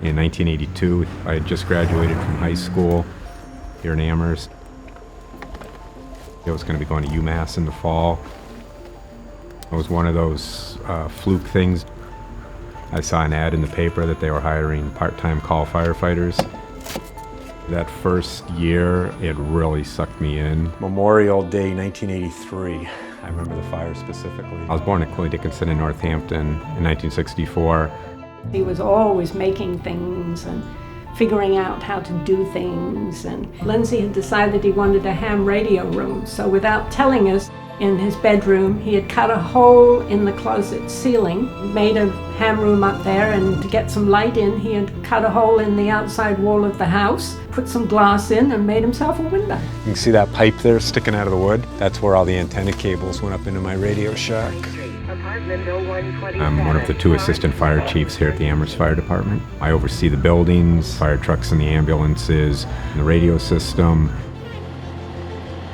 In 1982, I had just graduated from high school here in Amherst. I was going to be going to UMass in the fall. It was one of those fluke things. I saw an ad in the paper that they were hiring part-time call firefighters. That first year, it really sucked me in. Memorial Day 1983. I remember the fire specifically. I was born at Cooley Dickinson in Northampton in 1964. He was always making things and figuring out how to do things. And Lindsay had decided he wanted a ham radio room, so without telling us, in his bedroom, he had cut a hole in the closet ceiling, made a ham room up there, and to get some light in, he had cut a hole in the outside wall of the house, put some glass in, and made himself a window. You can see that pipe there sticking out of the wood? That's where all the antenna cables went up into my radio shack. I'm one of the 2 assistant fire chiefs here at the Amherst Fire Department. I oversee the buildings, fire trucks and the ambulances, and the radio system.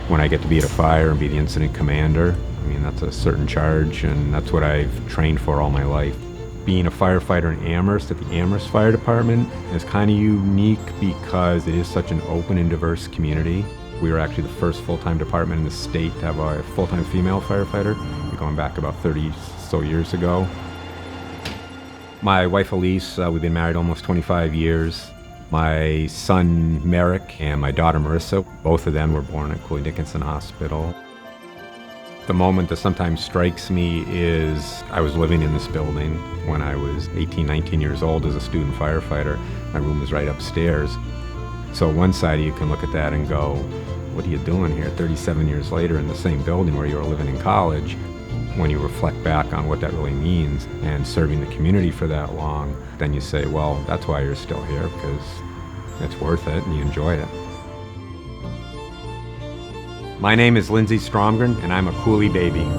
When I get to be at a fire and be the incident commander, I mean, that's a certain charge, and that's what I've trained for all my life. Being a firefighter in Amherst at the Amherst Fire Department is kind of unique because it is such an open and diverse community. We were actually the first full-time department in the state to have a full-time female firefighter, going back about 30 so years ago. My wife Elise, we've been married almost 25 years. My son Merrick and my daughter Marissa, both of them were born at Cooley Dickinson Hospital. The moment that sometimes strikes me is I was living in this building when I was 18, 19 years old as a student firefighter. My room was right upstairs. So one side of you can look at that and go, what are you doing here 37 years later in the same building where you were living in college? When you reflect back on what that really means and serving the community for that long, then you say, well, that's why you're still here, because it's worth it and you enjoy it. My name is Lindsay Stromgren, and I'm a Cooley baby.